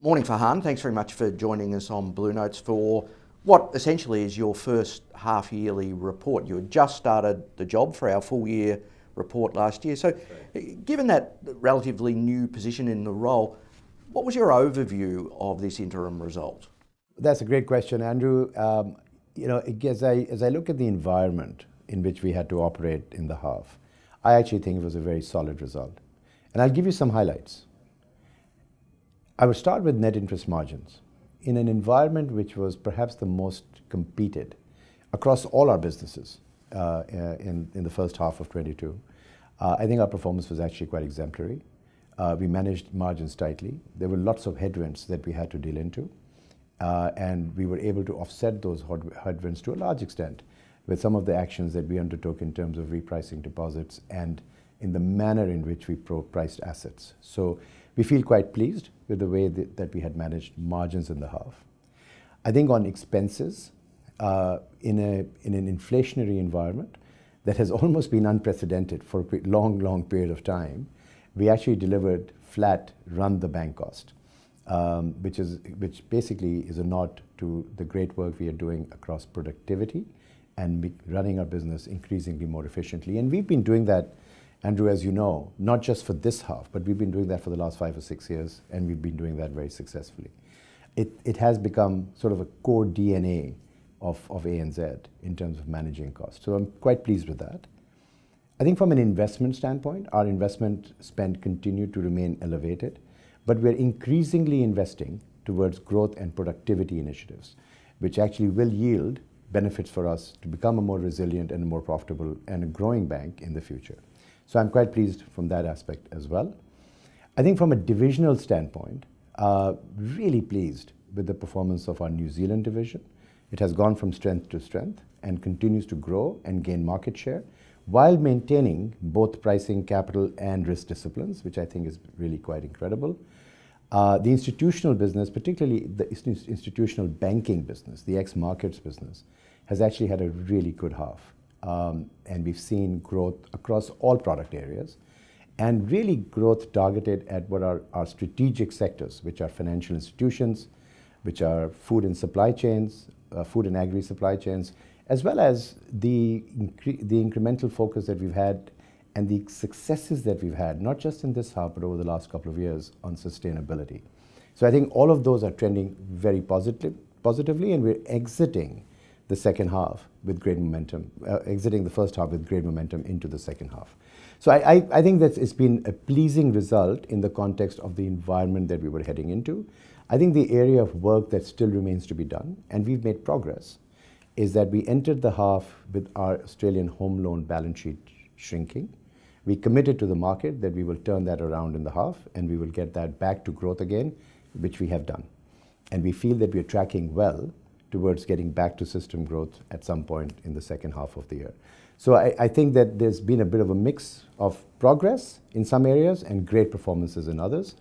Morning, Farhan. Thanks very much for joining us on BlueNotes for what essentially is your first half-yearly report. You had just started the job for our full-year report last year. So given that relatively new position in the role, what was your overview of this interim result? That's a great question, Andrew. As I look at the environment in which we had to operate in the half, I actually think it was a very solid result. And I'll give you some highlights. I would start with net interest margins. In an environment which was perhaps the most competed across all our businesses in the first half of 22, I think our performance was actually quite exemplary. We managed margins tightly. There were lots of headwinds that we had to deal into, and we were able to offset those headwinds to a large extent with some of the actions that we undertook in terms of repricing deposits and in the manner in which we priced assets. So we feel quite pleased with the way that we had managed margins in the half. I think on expenses, in an inflationary environment that has almost been unprecedented for a long period of time, we actually delivered flat run-the-bank cost, which basically is a nod to the great work we are doing across productivity and running our business increasingly more efficiently. And we've been doing that, Andrew, as you know, not just for this half, but we've been doing that for the last 5 or 6 years, and we've been doing that very successfully. It has become sort of a core DNA of ANZ in terms of managing costs. So I'm quite pleased with that. I think from an investment standpoint, our investment spend continued to remain elevated, but we're increasingly investing towards growth and productivity initiatives, which actually will yield benefits for us to become a more resilient and a more profitable and a growing bank in the future. So I'm quite pleased from that aspect as well. I think from a divisional standpoint, really pleased with the performance of our New Zealand division. It has gone from strength to strength and continues to grow and gain market share while maintaining both pricing, capital, and risk disciplines, which I think is really quite incredible. The institutional business, particularly the institutional banking business, the ex-markets business, has actually had a really good half. And we've seen growth across all product areas and really growth targeted at what are our strategic sectors, which are financial institutions, which are food and supply chains, food and agri supply chains, as well as the incremental focus that we've had and the successes that we've had, not just in this half, but over the last couple of years on sustainability. So I think all of those are trending very positively, and we're exiting the second half with great momentum, exiting the first half with great momentum into the second half. So I think that it's been a pleasing result in the context of the environment that we were heading into. I think the area of work that still remains to be done, and we've made progress, is that we entered the half with our Australian home loan balance sheet shrinking. We committed to the market that we will turn that around in the half and we will get that back to growth again, which we have done. And we feel that we are tracking well towards getting back to system growth at some point in the second half of the year. So I think that there's been a bit of a mix of progress in some areas and great performances in others,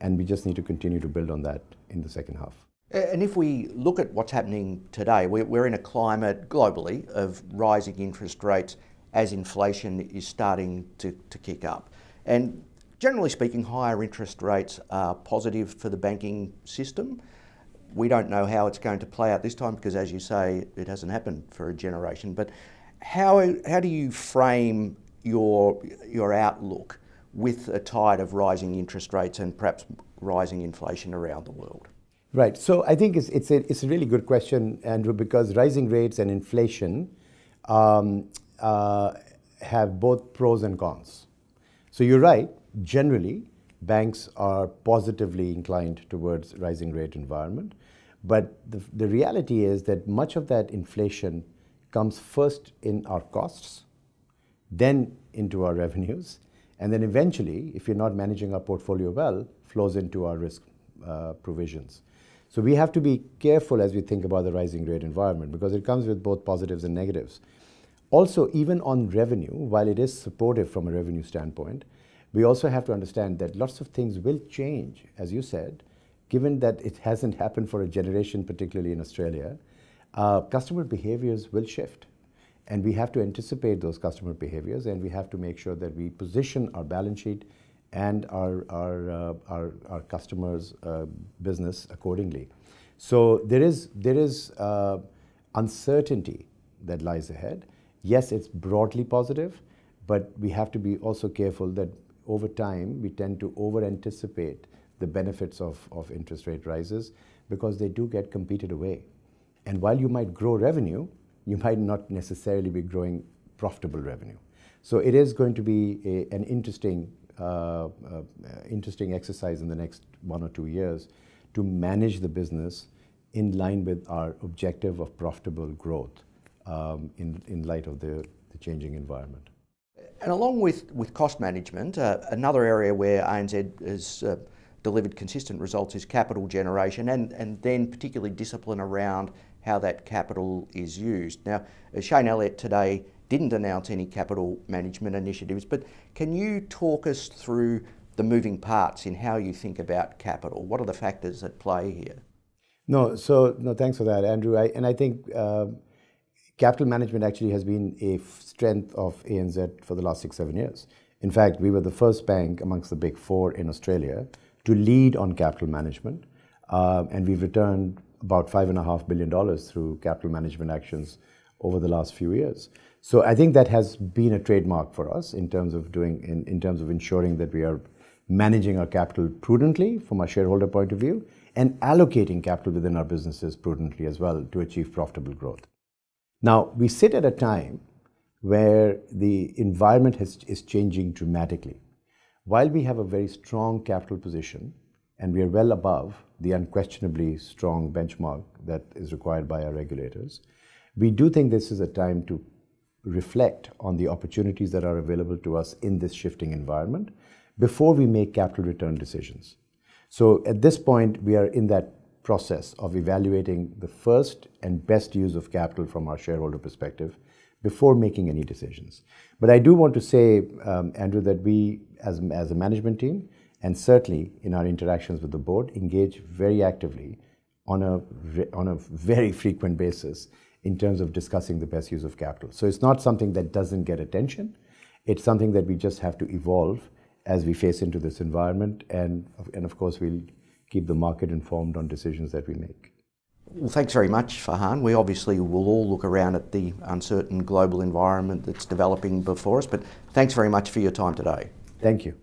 and we just need to continue to build on that in the second half. And if we look at what's happening today, we're in a climate globally of rising interest rates as inflation is starting to kick up. And generally speaking, higher interest rates are positive for the banking system. We don't know how it's going to play out this time because, as you say, it hasn't happened for a generation. But how do you frame your outlook with a tide of rising interest rates and perhaps rising inflation around the world? Right. So I think it's a really good question, Andrew, because rising rates and inflation have both pros and cons. So you're right. Generally, banks are positively inclined towards rising rate environment. But the reality is that much of that inflation comes first in our costs, then into our revenues, and then eventually, if you're not managing our portfolio well, flows into our risk provisions. So we have to be careful as we think about the rising rate environment because it comes with both positives and negatives. Also, even on revenue, while it is supportive from a revenue standpoint, we also have to understand that lots of things will change, as you said, given that it hasn't happened for a generation, particularly in Australia. Customer behaviors will shift. And we have to anticipate those customer behaviors, and we have to make sure that we position our balance sheet and our customers' business accordingly. So there is uncertainty that lies ahead. Yes, it's broadly positive, but we have to be also careful that over time we tend to over-anticipate the benefits of interest rate rises because they do get competed away. And while you might grow revenue, you might not necessarily be growing profitable revenue. So it is going to be an interesting exercise in the next 1 or 2 years to manage the business in line with our objective of profitable growth in light of the changing environment. And along with cost management, another area where ANZ has delivered consistent results is capital generation and then particularly discipline around how that capital is used. Now, Shane Elliott today didn't announce any capital management initiatives, but can you talk us through the moving parts in how you think about capital? What are the factors at play here? No, thanks for that, Andrew. I think capital management actually has been a strength of ANZ for the last 6-7 years. In fact, we were the first bank amongst the big four in Australia to lead on capital management, and we've returned about $5.5 billion through capital management actions over the last few years. So I think that has been a trademark for us in terms of ensuring that we are managing our capital prudently from a shareholder point of view and allocating capital within our businesses prudently as well to achieve profitable growth. Now, we sit at a time where the environment is changing dramatically. While we have a very strong capital position and we are well above the unquestionably strong benchmark that is required by our regulators, we do think this is a time to reflect on the opportunities that are available to us in this shifting environment before we make capital return decisions. So at this point, we are in that process of evaluating the first and best use of capital from our shareholder perspective before making any decisions. But I do want to say, Andrew, that we as a management team, and certainly in our interactions with the board, engage very actively on a very frequent basis in terms of discussing the best use of capital. So it's not something that doesn't get attention. It's something that we just have to evolve as we face into this environment. And of course, we'll keep the market informed on decisions that we make. Well, thanks very much, Farhan. We obviously will all look around at the uncertain global environment that's developing before us, but thanks very much for your time today. Thank you.